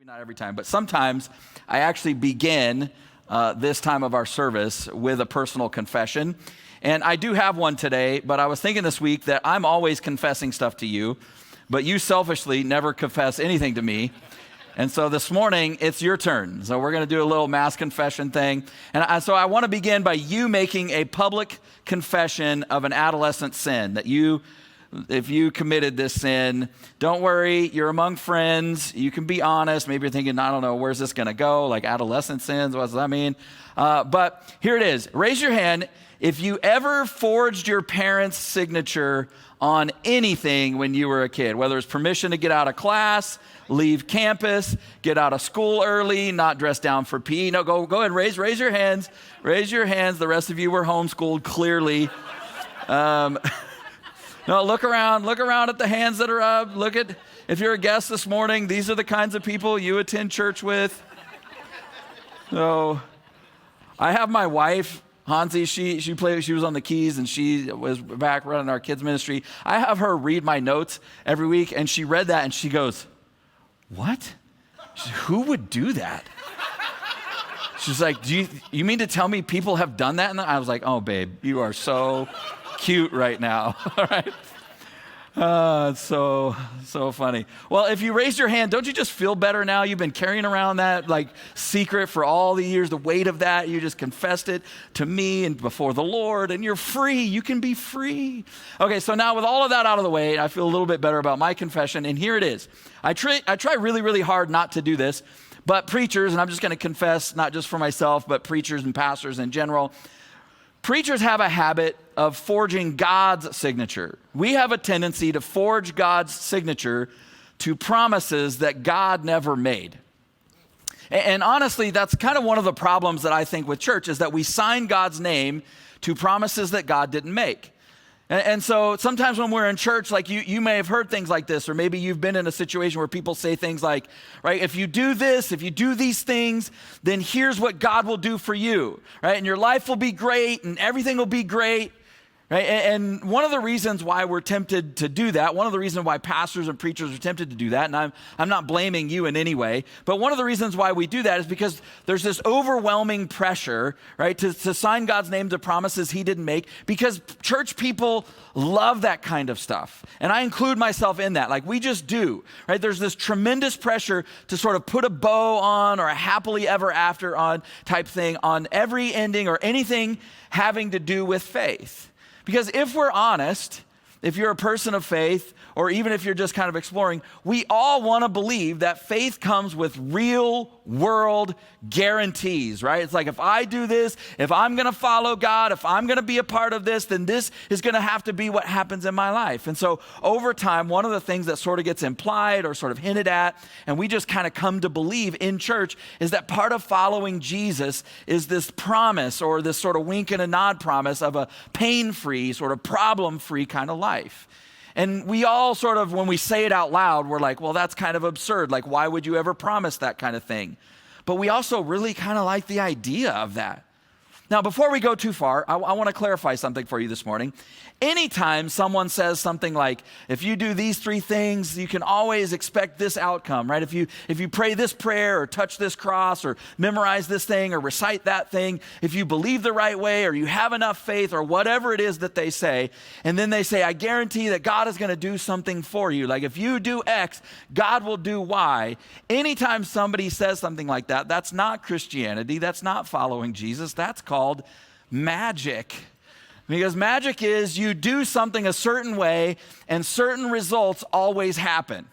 Not every time, but sometimes I actually begin this time of our service with a personal confession. And I do have one today, but I was thinking this week that I'm always confessing stuff to you, but you selfishly never confess anything to me. And so this morning, it's your turn. So we're going to do a little mass confession thing. And so I want to begin by you making a public confession of an adolescent sin that if you committed this sin, don't worry, you're among friends. You can be honest. Maybe you're thinking, I don't know, where's this going to go? Like adolescent sins, what does that mean? But here it is. Raise your hand if you ever forged your parents' signature on anything when you were a kid, whether it's permission to get out of class, leave campus, get out of school early, not dress down for PE. No, go ahead, raise your hands. Raise your hands. The rest of you were homeschooled, clearly. No, look around at the hands that are up. Look at, if you're a guest this morning, these are the kinds of people you attend church with. So I have my wife, Hansi, she was on the keys and she was back running our kids ministry. I have her read my notes every week and she read that and she goes, what? Who would do that? She's like, do you mean to tell me people have done that? And I was like, oh, babe, you are so cute right now. All right. It's so funny. Well, if you raised your hand, don't you just feel better now? You've been carrying around that like secret for all the years, the weight of that. You just confessed it to me and before the Lord, and you're free. You can be free. Okay, so now with all of that out of the way, I feel a little bit better about my confession, and here it is. I try really, really hard not to do this, but preachers, and I'm just going to confess, not just for myself, but preachers and pastors in general, preachers have a habit of forging God's signature. We have a tendency to forge God's signature to promises that God never made. And honestly, that's kind of one of the problems that I think with church is that we sign God's name to promises that God didn't make. And so sometimes when we're in church, like you may have heard things like this, or maybe you've been in a situation where people say things like, right, if you do this, if you do these things, then here's what God will do for you, right? And your life will be great and everything will be great, right? And one of the reasons why we're tempted to do that, one of the reasons why pastors and preachers are tempted to do that, and I'm not blaming you in any way, but one of the reasons why we do that is because there's this overwhelming pressure, right, to sign God's name to promises he didn't make, because church people love that kind of stuff. And I include myself in that. Like we just do, right? There's this tremendous pressure to sort of put a bow on or a happily ever after on type thing on every ending or anything having to do with faith. Because if we're honest, if you're a person of faith, or even if you're just kind of exploring, we all want to believe that faith comes with real world guarantees, right? It's like, if I do this, if I'm going to follow God, if I'm going to be a part of this, then this is going to have to be what happens in my life. And so over time, one of the things that sort of gets implied or sort of hinted at, and we just kind of come to believe in church, is that part of following Jesus is this promise, or this sort of wink and a nod promise of a pain-free, sort of problem-free kind of life. And we all sort of, when we say it out loud, we're like, well, that's kind of absurd. Like, why would you ever promise that kind of thing? But we also really kind of like the idea of that. Now, before we go too far, I want to clarify something for you this morning. Anytime someone says something like, if you do these three things, you can always expect this outcome, right? If you pray this prayer or touch this cross or memorize this thing or recite that thing, if you believe the right way or you have enough faith or whatever it is that they say, and then they say, I guarantee that God is going to do something for you. Like if you do X, God will do Y. Anytime somebody says something like that, that's not Christianity. That's not following Jesus. That's called magic. Because magic is you do something a certain way and certain results always happen.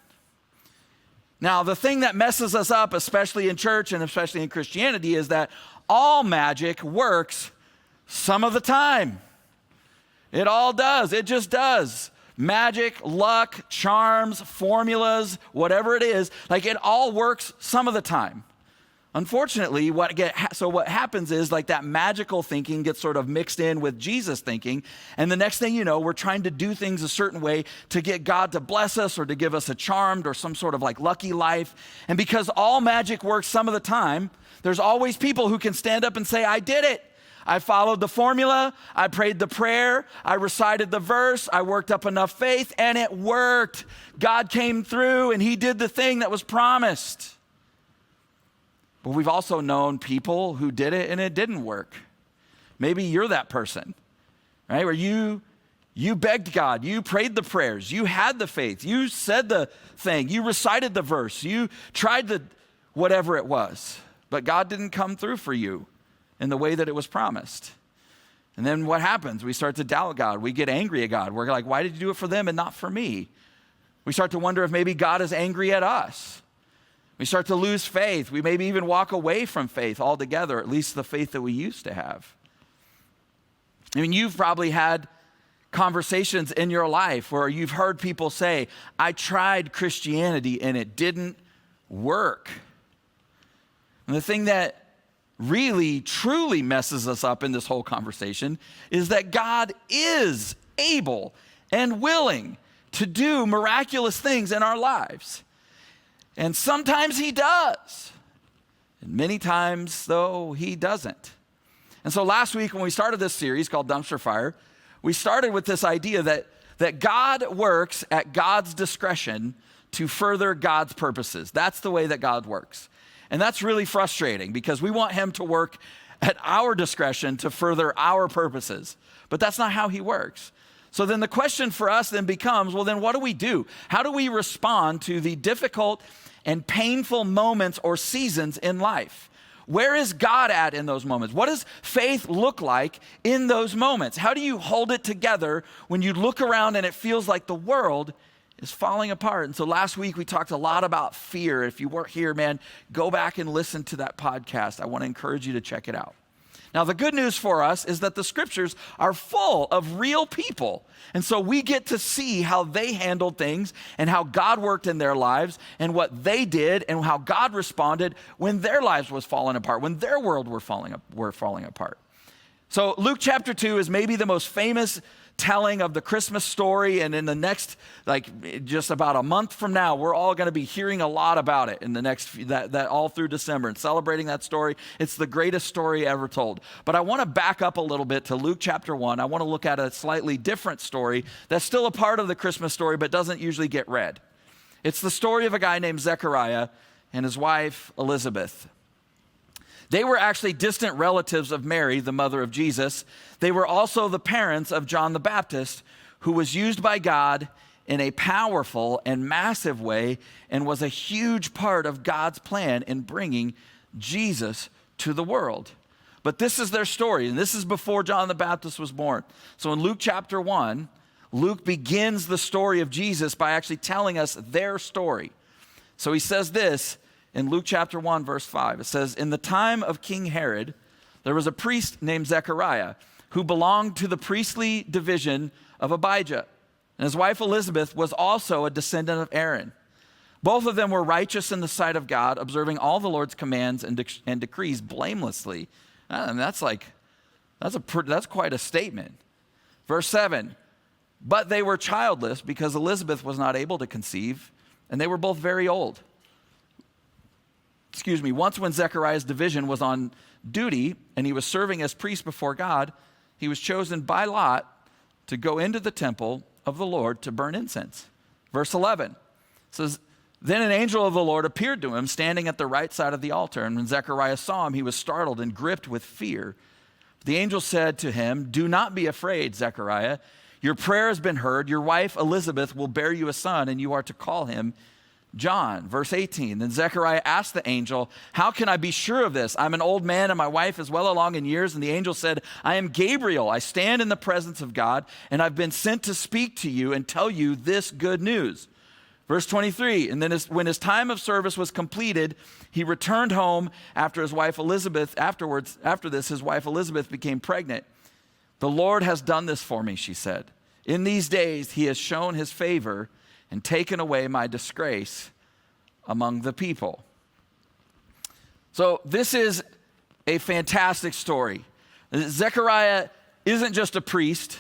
Now, the thing that messes us up, especially in church and especially in Christianity, is that all magic works some of the time. It all does. It just does. Magic, luck, charms, formulas, whatever it is, like it all works some of the time. Unfortunately, what happens is like that magical thinking gets sort of mixed in with Jesus thinking, and the next thing you know, we're trying to do things a certain way to get God to bless us or to give us a charmed or some sort of like lucky life. And because all magic works some of the time, there's always people who can stand up and say, I did it. I followed the formula, I prayed the prayer, I recited the verse, I worked up enough faith, and it worked. God came through and he did the thing that was promised. But we've also known people who did it and it didn't work. Maybe you're that person, right? Where you begged God, you prayed the prayers, you had the faith, you said the thing, you recited the verse, you tried the whatever it was, but God didn't come through for you in the way that it was promised. And then what happens? We start to doubt God. We get angry at God. We're like, why did you do it for them and not for me? We start to wonder if maybe God is angry at us. We start to lose faith. We maybe even walk away from faith altogether, at least the faith that we used to have. I mean, you've probably had conversations in your life where you've heard people say, I tried Christianity and it didn't work. And the thing that really, truly messes us up in this whole conversation is that God is able and willing to do miraculous things in our lives. And sometimes he does. And many times, though, he doesn't. And so last week when we started this series called Dumpster Fire, we started with this idea that God works at God's discretion to further God's purposes. That's the way that God works. And that's really frustrating because we want him to work at our discretion to further our purposes. But that's not how he works. So then the question for us then becomes, well, then what do we do? How do we respond to the difficult and painful moments or seasons in life? Where is God at in those moments? What does faith look like in those moments? How do you hold it together when you look around and it feels like the world is falling apart? And so last week we talked a lot about fear. If you weren't here, man, go back and listen to that podcast. I want to encourage you to check it out. Now, the good news for us is that the scriptures are full of real people. And so we get to see how they handled things and how God worked in their lives and what they did and how God responded when their lives was falling apart, when their world were falling apart. So Luke chapter 2 is maybe the most famous telling of the Christmas story, and in the next, just about a month from now, we're all going to be hearing a lot about it in the next, that all through December and celebrating that story. It's the greatest story ever told. But I want to back up a little bit to Luke chapter 1. I want to look at a slightly different story that's still a part of the Christmas story, but doesn't usually get read. It's the story of a guy named Zechariah and his wife, Elizabeth. They were actually distant relatives of Mary, the mother of Jesus. They were also the parents of John the Baptist, who was used by God in a powerful and massive way and was a huge part of God's plan in bringing Jesus to the world. But this is their story, and this is before John the Baptist was born. So in Luke chapter 1, Luke begins the story of Jesus by actually telling us their story. So he says this, in Luke chapter 1, verse 5, it says, in the time of King Herod, there was a priest named Zechariah who belonged to the priestly division of Abijah. And his wife Elizabeth was also a descendant of Aaron. Both of them were righteous in the sight of God, observing all the Lord's commands and decrees blamelessly. And that's quite a statement. Verse 7, but they were childless because Elizabeth was not able to conceive, and they were both very old. Once when Zechariah's division was on duty and he was serving as priest before God, he was chosen by lot to go into the temple of the Lord to burn incense. Verse 11 says, then an angel of the Lord appeared to him standing at the right side of the altar. And when Zechariah saw him, he was startled and gripped with fear. The angel said to him, do not be afraid, Zechariah. Your prayer has been heard. Your wife Elizabeth will bear you a son, and you are to call him John. Verse 18, then Zechariah asked the angel, how can I be sure of this? I'm an old man and my wife is well along in years. And the angel said, I am Gabriel. I stand in the presence of God, and I've been sent to speak to you and tell you this good news. Verse 23, and then when his time of service was completed, he returned home after his wife Elizabeth. After this, his wife Elizabeth became pregnant. The Lord has done this for me, she said. In these days, he has shown his favor and taken away my disgrace among the people. So this is a fantastic story. Zechariah isn't just a priest.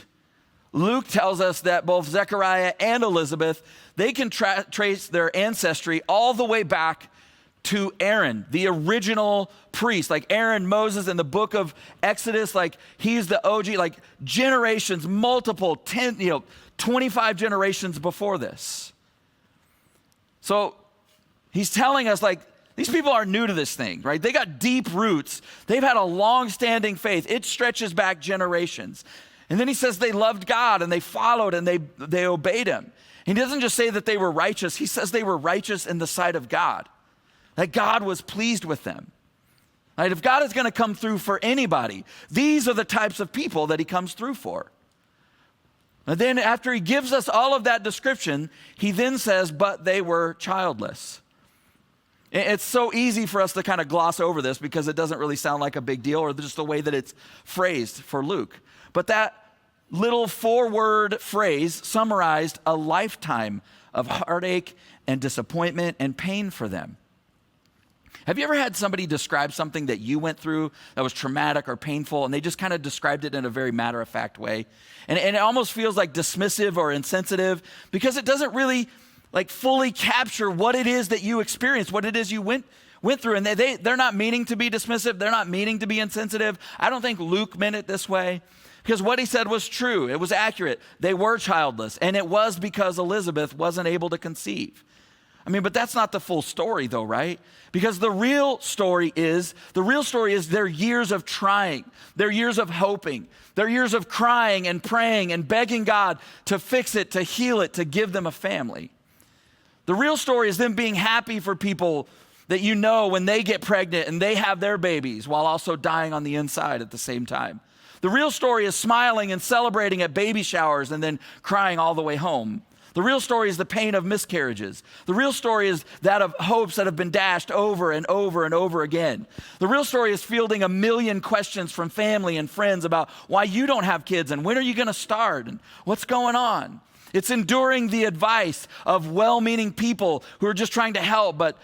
Luke tells us that both Zechariah and Elizabeth, they can trace their ancestry all the way back to Aaron, the original priest. Like Aaron, Moses in the book of Exodus, like he's the OG, like generations, multiple, 25 generations before this. So he's telling us like These people are new to this thing, right? They got deep roots. They've had a long-standing faith. It stretches back generations. And then he says they loved God and they followed and they obeyed him. He doesn't just say that they were righteous. He says they were righteous in the sight of God, that God was pleased with them. Right? If God is going to come through for anybody, these are the types of people that he comes through for. And then after he gives us all of that description, he then says, but they were childless. It's so easy for us to kind of gloss over this because it doesn't really sound like a big deal or just the way that it's phrased for Luke. But that little 4-word phrase summarized a lifetime of heartache and disappointment and pain for them. Have you ever had somebody describe something that you went through that was traumatic or painful, and they just kind of described it in a very matter-of-fact way? And it almost feels like dismissive or insensitive because it doesn't really like fully capture what it is that you experienced, what it is you went through. And they're not meaning to be dismissive. They're not meaning to be insensitive. I don't think Luke meant it this way because what he said was true. It was accurate. They were childless, and it was because Elizabeth wasn't able to conceive. I mean, but that's not the full story though, right? Because the real story is their years of trying, their years of hoping, their years of crying and praying and begging God to fix it, to heal it, to give them a family. The real story is them being happy for people that you know when they get pregnant and they have their babies while also dying on the inside at the same time. The real story is smiling and celebrating at baby showers and then crying all the way home. The real story is the pain of miscarriages. The real story is that of hopes that have been dashed over and over and over again. The real story is fielding a million questions from family and friends about why you don't have kids and when are you going to start and what's going on. It's enduring the advice of well-meaning people who are just trying to help, but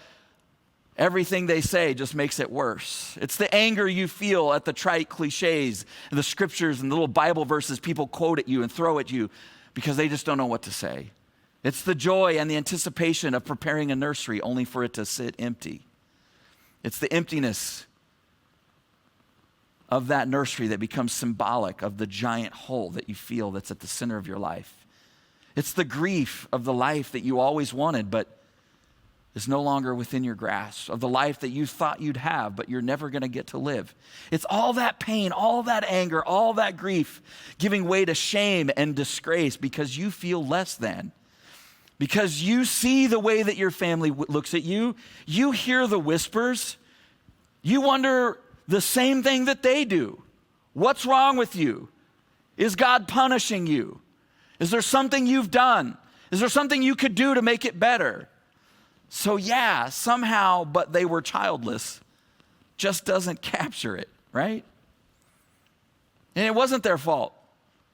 everything they say just makes it worse. It's the anger you feel at the trite cliches and the scriptures and the little Bible verses people quote at you and throw at you because they just don't know what to say. It's the joy and the anticipation of preparing a nursery only for it to sit empty. It's the emptiness of that nursery that becomes symbolic of the giant hole that you feel that's at the center of your life. It's the grief of the life that you always wanted, but is no longer within your grasp, of the life that you thought you'd have, but you're never going to get to live. It's all that pain, all that anger, all that grief giving way to shame and disgrace because you feel less than. Because you see the way that your family looks at you, you hear the whispers, you wonder the same thing that they do. What's wrong with you? Is God punishing you? Is there something you've done? Is there something you could do to make it better? So yeah, somehow, but they were childless, just doesn't capture it, right? And it wasn't their fault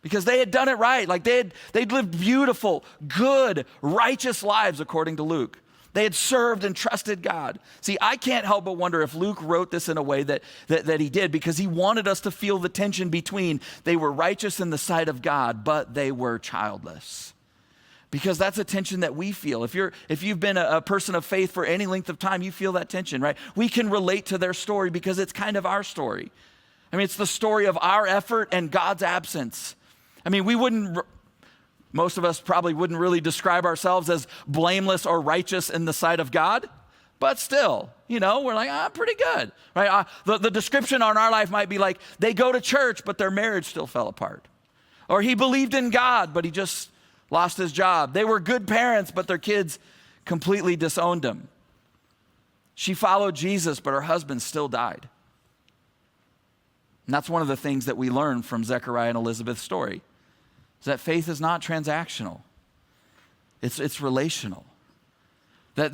because they had done it right. Like they'd lived beautiful, good, righteous lives according to Luke. They had served and trusted God. See, I can't help but wonder if Luke wrote this in a way that he did because he wanted us to feel the tension between they were righteous in the sight of God, but they were childless. Because that's a tension that we feel. If you've been a person of faith for any length of time, you feel that tension, right? We can relate to their story because it's kind of our story. I mean, it's the story of our effort and God's absence. I mean, most of us probably wouldn't really describe ourselves as blameless or righteous in the sight of God, but still, we're like, pretty good, right? The description on our life might be like, they go to church, but their marriage still fell apart. Or he believed in God, but he just lost his job. They were good parents, but their kids completely disowned him. She followed Jesus, but her husband still died. And that's one of the things that we learn from Zechariah and Elizabeth's story. Is that faith is not transactional. It's relational. That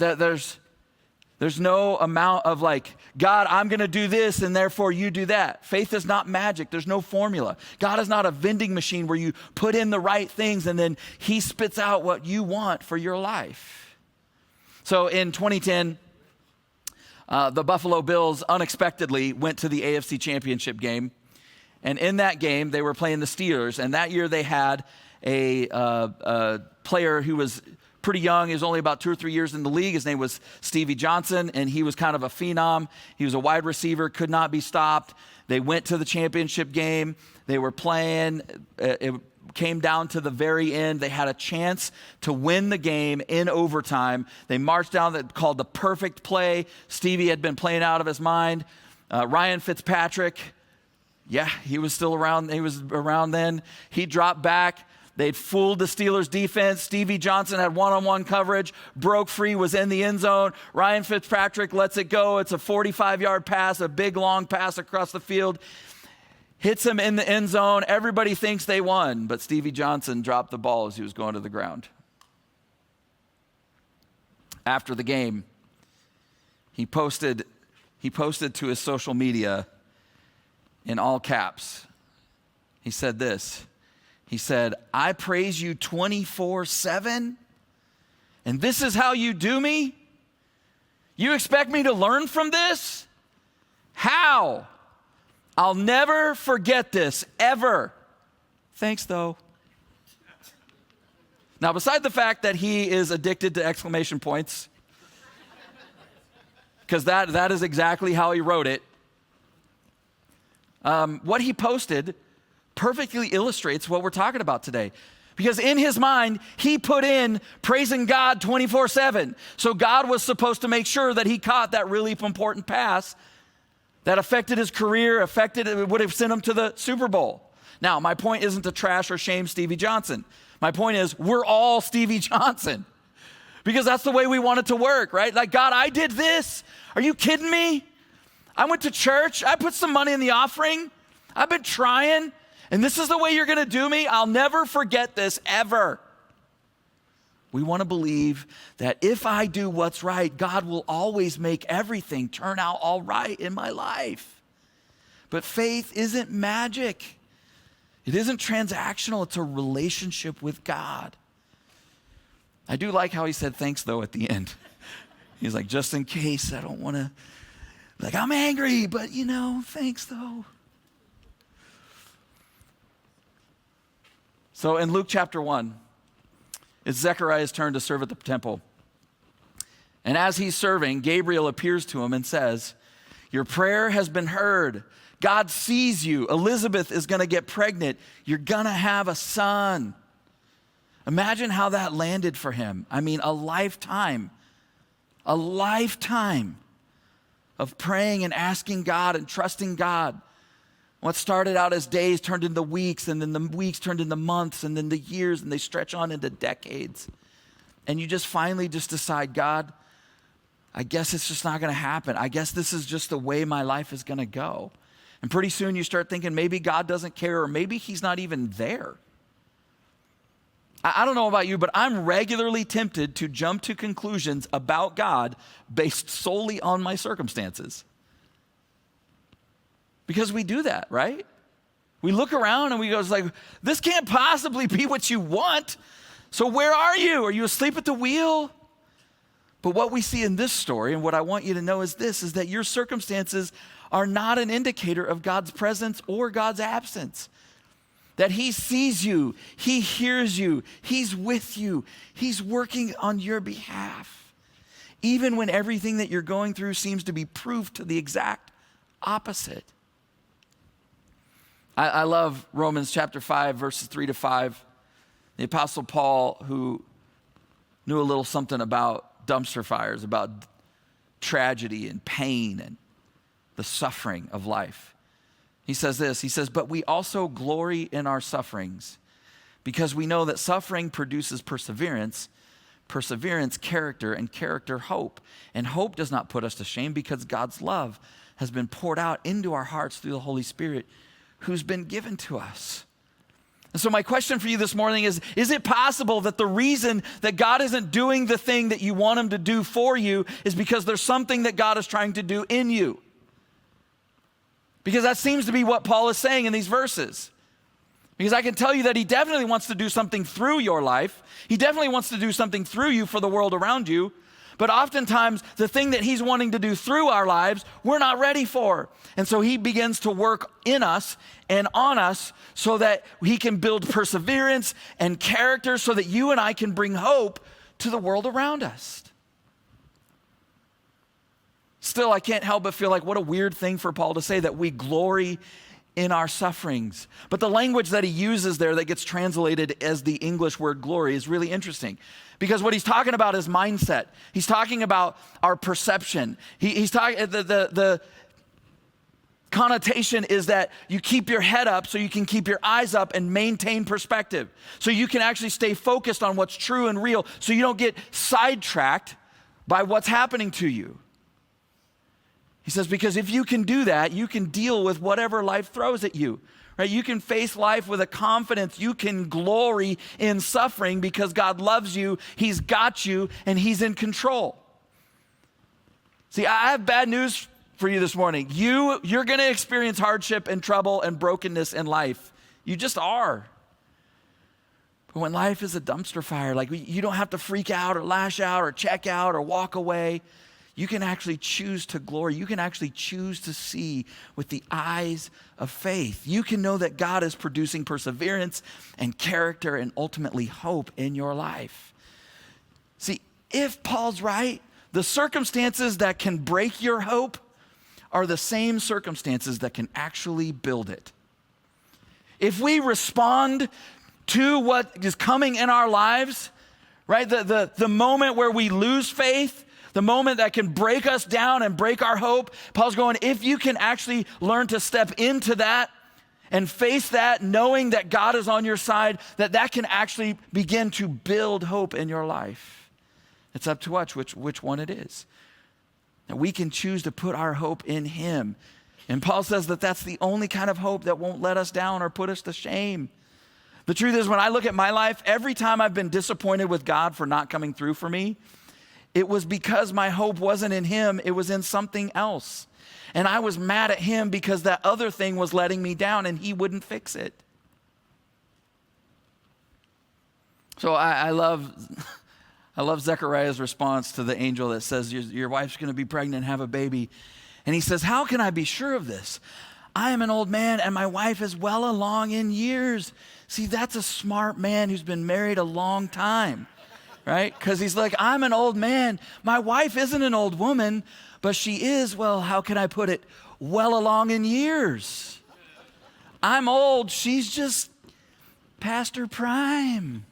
there's no amount of like, God, I'm going to do this and therefore you do that. Faith is not magic. There's no formula. God is not a vending machine where you put in the right things and then he spits out what you want for your life. So in 2010, the Buffalo Bills unexpectedly went to the AFC Championship game. And in that game, they were playing the Steelers. And that year they had a player who was pretty young. He was only about 2 or 3 years in the league. His name was Stevie Johnson, and he was kind of a phenom. He was a wide receiver, could not be stopped. They went to the championship game. They were playing. came down to the very end. They had a chance to win the game in overtime. They marched down that called the perfect play. Stevie had been playing out of his mind. Ryan Fitzpatrick, he was still around. He was around then. He dropped back. They'd fooled the Steelers defense. Stevie Johnson had one-on-one coverage, broke free, was in the end zone. Ryan Fitzpatrick lets it go. It's a 45-yard pass, a big, long pass across the field. Hits him in the end zone. Everybody thinks they won, but Stevie Johnson dropped the ball as he was going to the ground. After the game, he posted to his social media in all caps. He said this. He said, "I praise you 24/7, and this is how you do me? You expect me to learn from this? How? I'll never forget this, ever. Thanks, though." Now, beside the fact that he is addicted to exclamation points, because that is exactly how he wrote it, what he posted perfectly illustrates what we're talking about today. Because in his mind, he put in praising God 24/7. So God was supposed to make sure that he caught that really important pass that affected his career, would have sent him to the Super Bowl. Now, my point isn't to trash or shame Stevie Johnson. My point is, we're all Stevie Johnson. Because that's the way we want it to work, right? Like, God, I did this. Are you kidding me? I went to church. I put some money in the offering. I've been trying. And this is the way you're going to do me? I'll never forget this, ever. We want to believe that if I do what's right, God will always make everything turn out all right in my life. But faith isn't magic. It isn't transactional. It's a relationship with God. I do like how he said thanks, though, at the end. He's like, just in case, I don't want to, like, I'm angry, but, thanks, though. So in Luke chapter 1, it's Zechariah's turn to serve at the temple. And as he's serving, Gabriel appears to him and says, "Your prayer has been heard. God sees you. Elizabeth is going to get pregnant. You're going to have a son." Imagine how that landed for him. I mean, a lifetime of praying and asking God and trusting God. What started out as days turned into weeks, and then the weeks turned into months, and then the years, and they stretch on into decades. And you just finally decide, God, I guess it's just not going to happen. I guess this is just the way my life is going to go. And pretty soon you start thinking maybe God doesn't care, or maybe he's not even there. I don't know about you, but I'm regularly tempted to jump to conclusions about God based solely on my circumstances. Because we do that, right? We look around and we go, like, this can't possibly be what you want. So where are you? Are you asleep at the wheel? But what we see in this story, and what I want you to know is this, is that your circumstances are not an indicator of God's presence or God's absence. That he sees you, he hears you, he's with you, he's working on your behalf. Even when everything that you're going through seems to be proof to the exact opposite. I love Romans chapter 5, verses 3-5. The Apostle Paul, who knew a little something about dumpster fires, about tragedy and pain and the suffering of life. He says this, he says, "But we also glory in our sufferings, because we know that suffering produces perseverance, perseverance, character, and character, hope. And hope does not put us to shame, because God's love has been poured out into our hearts through the Holy Spirit, who's been given to us." And so my question for you this morning is it possible that the reason that God isn't doing the thing that you want him to do for you is because there's something that God is trying to do in you? Because that seems to be what Paul is saying in these verses. Because I can tell you that he definitely wants to do something through your life. He definitely wants to do something through you for the world around you. But oftentimes, the thing that he's wanting to do through our lives, we're not ready for. And so he begins to work in us and on us so that he can build perseverance and character so that you and I can bring hope to the world around us. Still, I can't help but feel like what a weird thing for Paul to say, that we glory in our sufferings. But the language that he uses there that gets translated as the English word glory is really interesting. Because what he's talking about is mindset. He's talking about our perception. He's talking, the connotation is that you keep your head up so you can keep your eyes up and maintain perspective. So you can actually stay focused on what's true and real so you don't get sidetracked by what's happening to you. He says, because if you can do that, you can deal with whatever life throws at you. Right? You can face life with a confidence. You can glory in suffering because God loves you, he's got you, and he's in control. See, I have bad news for you this morning. You're going to experience hardship and trouble and brokenness in life. You just are. But when life is a dumpster fire, like you don't have to freak out or lash out or check out or walk away. You can actually choose to glory. You can actually choose to see with the eyes of faith. You can know that God is producing perseverance and character and ultimately hope in your life. See, if Paul's right, the circumstances that can break your hope are the same circumstances that can actually build it. If we respond to what is coming in our lives, right, the moment where we lose faith, the moment that can break us down and break our hope, Paul's going, if you can actually learn to step into that and face that, knowing that God is on your side, that can actually begin to build hope in your life. It's up to us which one it is. And we can choose to put our hope in him. And Paul says that that's the only kind of hope that won't let us down or put us to shame. The truth is, when I look at my life, every time I've been disappointed with God for not coming through for me, it was because my hope wasn't in him, it was in something else. And I was mad at him because that other thing was letting me down and he wouldn't fix it. So I love Zechariah's response to the angel that says, your wife's going to be pregnant and have a baby. And he says, how can I be sure of this? I am an old man and my wife is well along in years. See, that's a smart man who's been married a long time. Right? Because he's like, I'm an old man. My wife isn't an old woman, but she is, well, how can I put it? Well along in years. I'm old. She's just past her prime.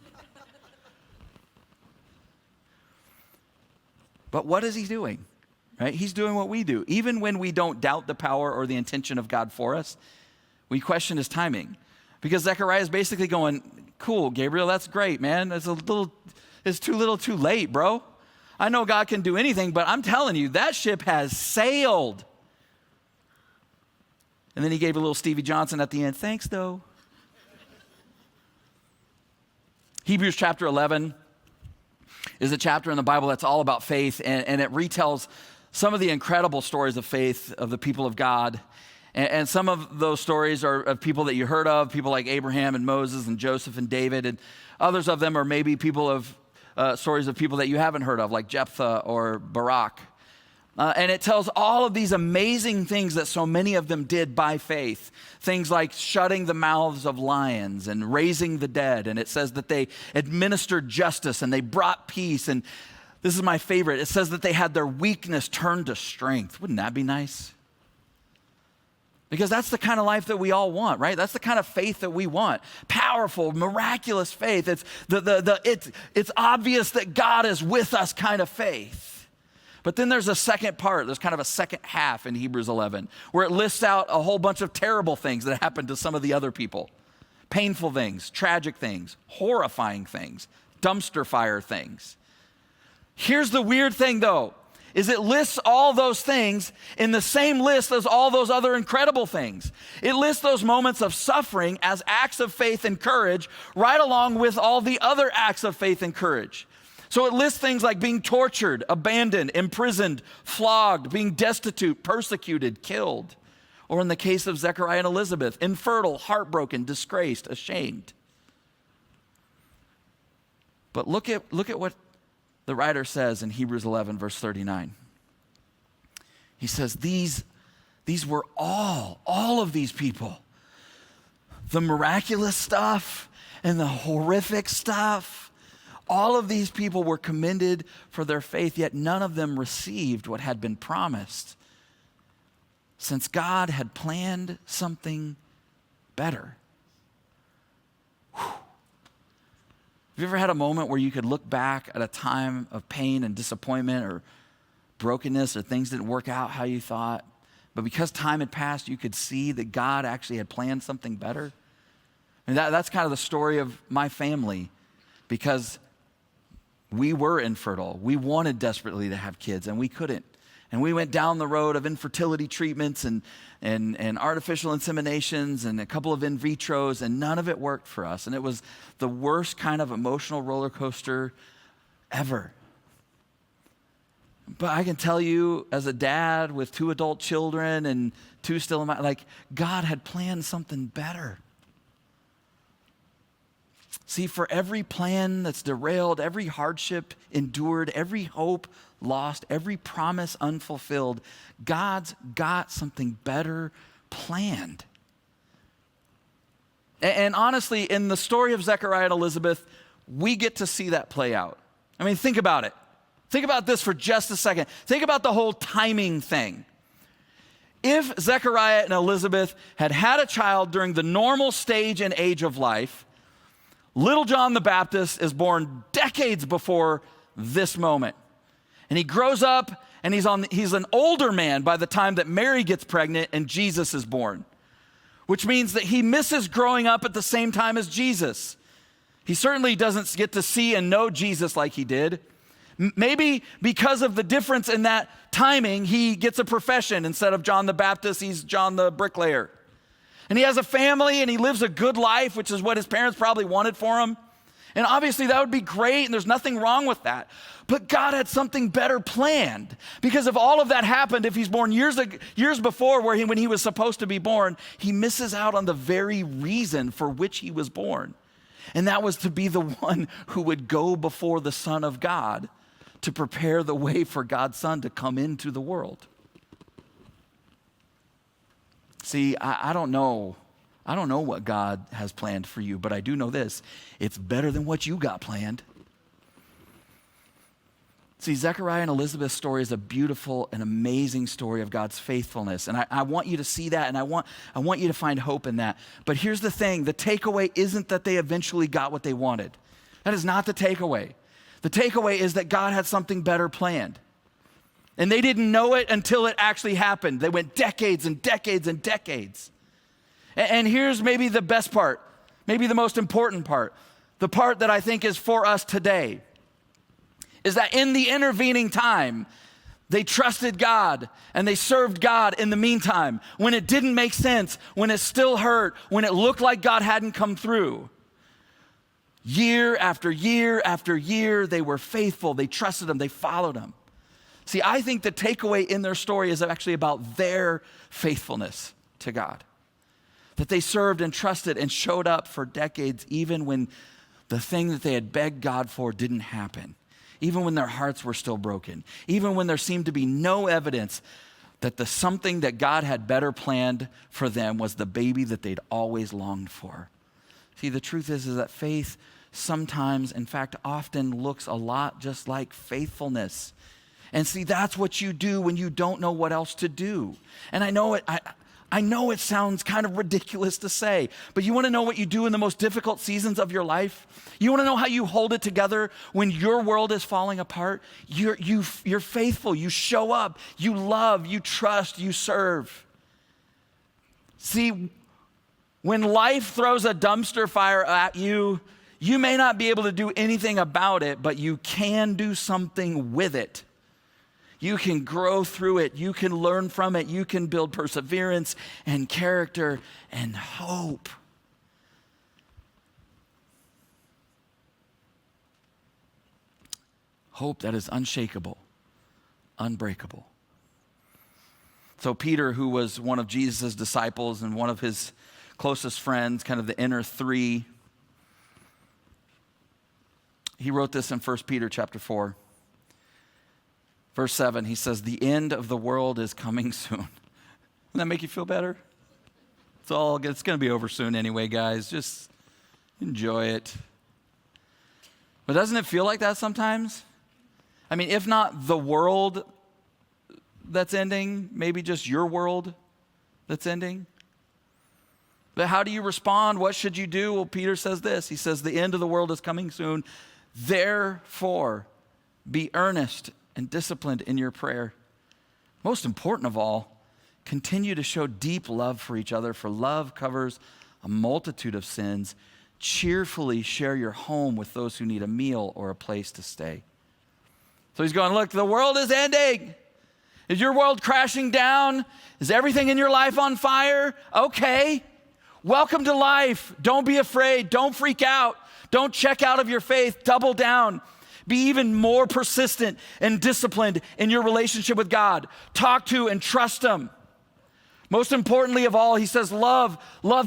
But what is he doing? Right? He's doing what we do. Even when we don't doubt the power or the intention of God for us, we question his timing. Because Zechariah is basically going, cool, Gabriel, that's great, man. It's too little too late, bro. I know God can do anything, but I'm telling you, that ship has sailed. And then he gave a little Stevie Johnson at the end. Thanks, though. Hebrews chapter 11 is a chapter in the Bible that's all about faith, and it retells some of the incredible stories of faith of the people of God. And some of those stories are of people that you heard of, people like Abraham and Moses and Joseph and David, and others of them are maybe people of stories of people that you haven't heard of, like Jephthah or Barak. And it tells all of these amazing things that so many of them did by faith. Things like shutting the mouths of lions and raising the dead. And it says that they administered justice and they brought peace. And this is my favorite. It says that they had their weakness turned to strength. Wouldn't that be nice? Because that's the kind of life that we all want, right? That's the kind of faith that we want. Powerful, miraculous faith. It's obvious that God is with us kind of faith. But then there's a second part. There's kind of a second half in Hebrews 11 where it lists out a whole bunch of terrible things that happened to some of the other people. Painful things, tragic things, horrifying things, dumpster fire things. Here's the weird thing though. Is it lists all those things in the same list as all those other incredible things. It lists those moments of suffering as acts of faith and courage right along with all the other acts of faith and courage. So it lists things like being tortured, abandoned, imprisoned, flogged, being destitute, persecuted, killed. Or in the case of Zechariah and Elizabeth, infertile, heartbroken, disgraced, ashamed. But look at what the writer says in Hebrews 11, verse 39. He says, these were all of these people. The miraculous stuff and the horrific stuff. All of these people were commended for their faith, yet none of them received what had been promised. Since God had planned something better. Whew. Have you ever had a moment where you could look back at a time of pain and disappointment or brokenness or things didn't work out how you thought, but because time had passed, you could see that God actually had planned something better? And that's kind of the story of my family, because we were infertile. We wanted desperately to have kids, and we couldn't. And we went down the road of infertility treatments and artificial inseminations and a couple of in vitros, and none of it worked for us. And it was the worst kind of emotional roller coaster ever. But I can tell you, as a dad with 2 adult children and 2 still in my, like, God had planned something better. See, for every plan that's derailed, every hardship endured, every hope lost, every promise unfulfilled, God's got something better planned. And honestly, in the story of Zechariah and Elizabeth, we get to see that play out. I mean, think about it. Think about this for just a second. Think about the whole timing thing. If Zechariah and Elizabeth had had a child during the normal stage and age of life, little John the Baptist is born decades before this moment. And he grows up, and he's an older man by the time that Mary gets pregnant and Jesus is born, which means that he misses growing up at the same time as Jesus. He certainly doesn't get to see and know Jesus like he did. Maybe because of the difference in that timing, he gets a profession. Instead of John the Baptist, he's John the bricklayer. And he has a family, and he lives a good life, which is what his parents probably wanted for him. And obviously that would be great, and there's nothing wrong with that. But God had something better planned. Because if all of that happened, if he's born years before when he was supposed to be born, he misses out on the very reason for which he was born. And that was to be the one who would go before the Son of God to prepare the way for God's Son to come into the world. See, I don't know what God has planned for you, but I do know this: it's better than what you got planned. See, Zechariah and Elizabeth's story is a beautiful and amazing story of God's faithfulness. And I want you to see that, and I want you to find hope in that. But here's the thing: the takeaway isn't that they eventually got what they wanted. That is not the takeaway. The takeaway is that God had something better planned. And they didn't know it until it actually happened. They went decades and decades and decades. And here's maybe the best part, maybe the most important part, the part that I think is for us today, is that in the intervening time, they trusted God and they served God in the meantime, when it didn't make sense, when it still hurt, when it looked like God hadn't come through. Year after year after year, they were faithful, they trusted him, they followed him. See, I think the takeaway in their story is actually about their faithfulness to God. That they served and trusted and showed up for decades, even when the thing that they had begged God for didn't happen. Even when their hearts were still broken. Even when there seemed to be no evidence that the something that God had better planned for them was the baby that they'd always longed for. See, the truth is that faith sometimes, in fact, often looks a lot just like faithfulness. And see, that's what you do when you don't know what else to do. And I know it sounds kind of ridiculous to say, but you want to know what you do in the most difficult seasons of your life? You want to know how you hold it together when your world is falling apart? You're faithful, you show up, you love, you trust, you serve. See, when life throws a dumpster fire at you, you may not be able to do anything about it, but you can do something with it. You can grow through it. You can learn from it. You can build perseverance and character and hope. Hope that is unshakable, unbreakable. So Peter, who was one of Jesus' disciples and one of his closest friends, kind of the inner three, he wrote this in 1 Peter chapter 4. Verse 7, he says, "The end of the world is coming soon." Doesn't that make you feel better? It's going to be over soon anyway, guys. Just enjoy it. But doesn't it feel like that sometimes? I mean, if not the world that's ending, maybe just your world that's ending. But how do you respond? What should you do? Well, Peter says this. He says, the end of the world is coming soon. Therefore, be earnest and disciplined in your prayer. Most important of all, continue to show deep love for each other, for love covers a multitude of sins. Cheerfully share your home with those who need a meal or a place to stay. So he's going, look, the world is ending. Is your world crashing down? Is everything in your life on fire? Okay. Welcome to life. Don't be afraid. Don't freak out. Don't check out of your faith. Double down. Be even more persistent and disciplined in your relationship with God. Talk to and trust Him. Most importantly of all, he says, love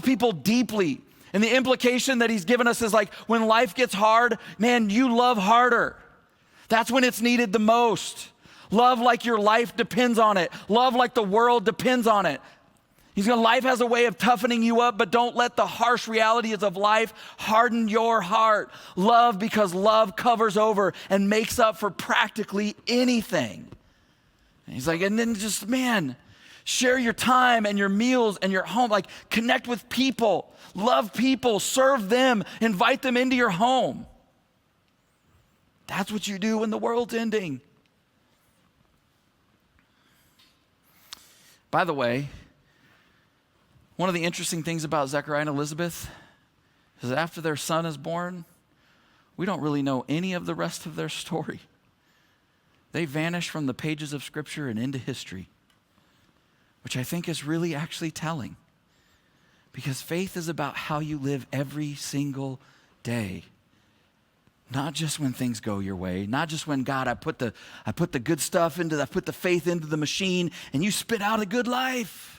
people deeply. And the implication that he's given us is like, when life gets hard, man, you love harder. That's when it's needed the most. Love like your life depends on it. Love like the world depends on it. He's going, life has a way of toughening you up, but don't let the harsh realities of life harden your heart. Love because love covers over and makes up for practically anything. And he's like, and then just, man, share your time and your meals and your home. Like, connect with people, love people, serve them, invite them into your home. That's what you do when the world's ending. By the way, one of the interesting things about Zechariah and Elizabeth is that after their son is born, we don't really know any of the rest of their story. They vanish from the pages of Scripture and into history, which I think is really actually telling. Because faith is about how you live every single day. Not just when things go your way, not just when, God, I put the good stuff I put the faith into the machine and you spit out a good life.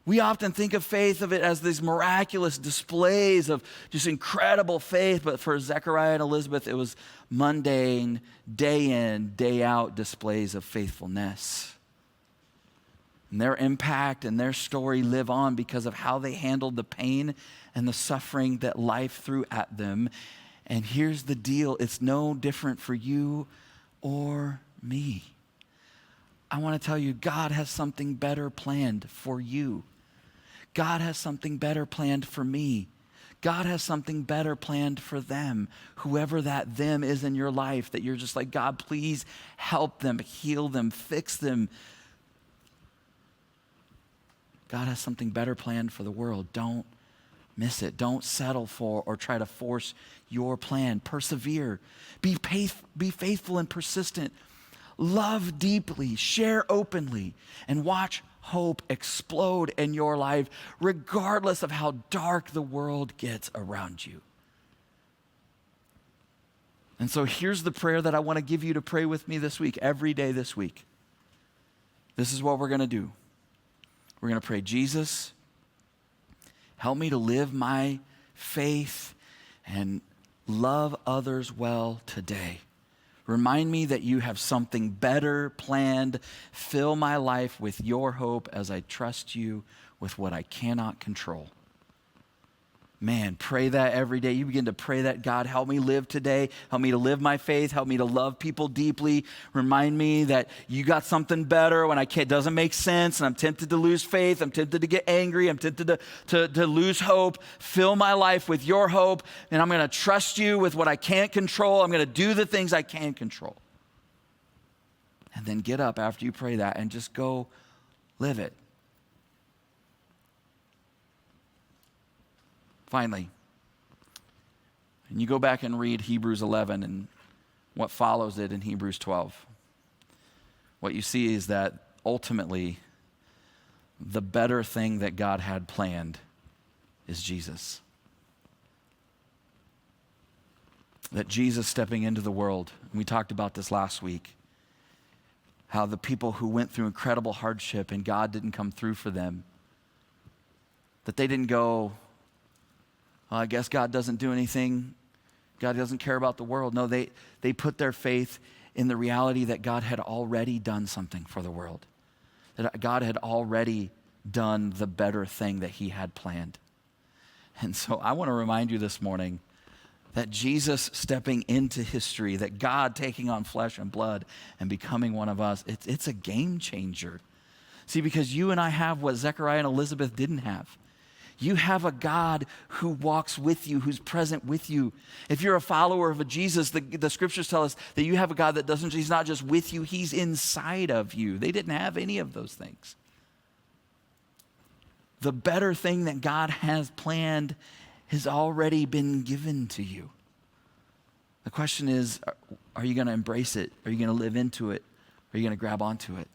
We often think of faith of it as these miraculous displays of just incredible faith, but for Zechariah and Elizabeth, it was mundane, day in, day out displays of faithfulness. And their impact and their story live on because of how they handled the pain and the suffering that life threw at them. And here's the deal, it's no different for you or me. I want to tell you, God has something better planned for you. God has something better planned for me. God has something better planned for them, whoever that them is in your life, that you're just like, God, please help them, heal them, fix them. God has something better planned for the world. Don't miss it. Don't settle for or try to force your plan. Persevere. Be faithful and persistent. Love deeply. Share openly. And watch hope explode in your life, regardless of how dark the world gets around you. And so here's the prayer that I want to give you to pray with me this week, every day this week. This is what we're going to do. We're going to pray, Jesus, help me to live my faith and love others well today. Remind me that you have something better planned. Fill my life with your hope as I trust you with what I cannot control. Man, pray that every day. You begin to pray that, God, help me live today. Help me to live my faith. Help me to love people deeply. Remind me that you got something better when it doesn't make sense and I'm tempted to lose faith. I'm tempted to get angry. I'm tempted to lose hope. Fill my life with your hope, and I'm going to trust you with what I can't control. I'm going to do the things I can control. And then get up after you pray that and just go live it. Finally, and you go back and read Hebrews 11 and what follows it in Hebrews 12. What you see is that ultimately the better thing that God had planned is Jesus. That Jesus stepping into the world, and we talked about this last week, how the people who went through incredible hardship and God didn't come through for them, that they didn't go, I guess God doesn't do anything. God doesn't care about the world. No, they put their faith in the reality that God had already done something for the world. That God had already done the better thing that he had planned. And so I want to remind you this morning that Jesus stepping into history, that God taking on flesh and blood and becoming one of us, it's a game changer. See, because you and I have what Zechariah and Elizabeth didn't have. You have a God who walks with you, who's present with you. If you're a follower of a Jesus, the scriptures tell us that you have a God that he's not just with you, he's inside of you. They didn't have any of those things. The better thing that God has planned has already been given to you. The question is, are you going to embrace it? Are you going to live into it? Are you going to grab onto it?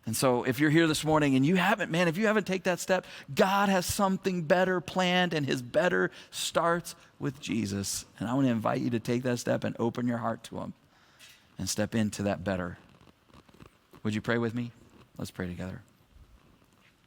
And so if you're here this morning and you haven't taken that step, God has something better planned, and his better starts with Jesus. And I want to invite you to take that step and open your heart to him and step into that better. Would you pray with me? Let's pray together.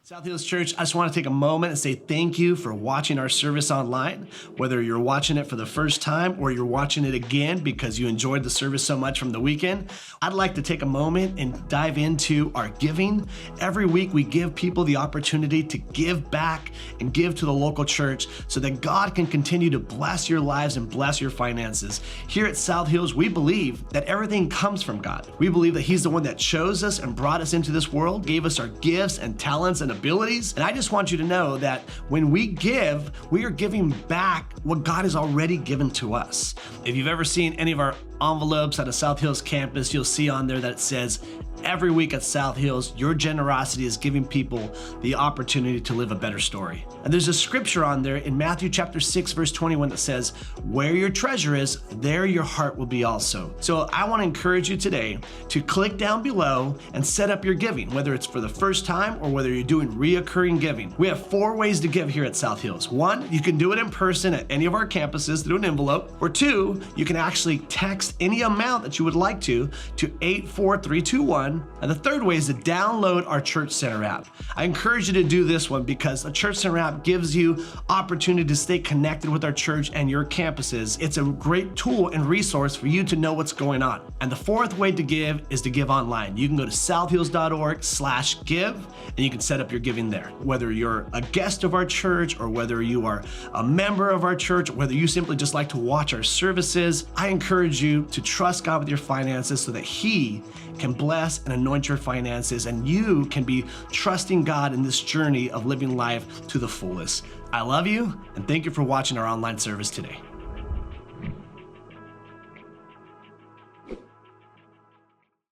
South Hills Church, I just want to take a moment and say thank you for watching our service online. Whether you're watching it for the first time or you're watching it again because you enjoyed the service so much from the weekend, I'd like to take a moment and dive into our giving. Every week we give people the opportunity to give back and give to the local church so that God can continue to bless your lives and bless your finances. Here at South Hills, we believe that everything comes from God. We believe that he's the one that chose us and brought us into this world, gave us our gifts and talents and abilities. And I just want you to know that when we give, we are giving back what God has already given to us. If you've ever seen any of our envelopes at a South Hills campus, you'll see on there that it says, every week at South Hills, your generosity is giving people the opportunity to live a better story. And there's a scripture on there in Matthew chapter 6, verse 21 that says, where your treasure is, there your heart will be also. So I want to encourage you today to click down below and set up your giving, whether it's for the first time or whether you're doing reoccurring giving. We have 4 ways to give here at South Hills. 1, you can do it in person at any of our campuses through an envelope. Or 2, you can actually text any amount that you would like to 84321. And the 3rd way is to download our Church Center app. I encourage you to do this one because the Church Center app gives you opportunity to stay connected with our church and your campuses. It's a great tool and resource for you to know what's going on. And the 4th way to give is to give online. You can go to southhills.org/give and you can set up your giving there. Whether you're a guest of our church or whether you are a member of our church, or whether you simply just like to watch our services, I encourage you to trust God with your finances so that he can bless and anoint your finances, and you can be trusting God in this journey of living life to the fullest. I love you, and thank you for watching our online service today.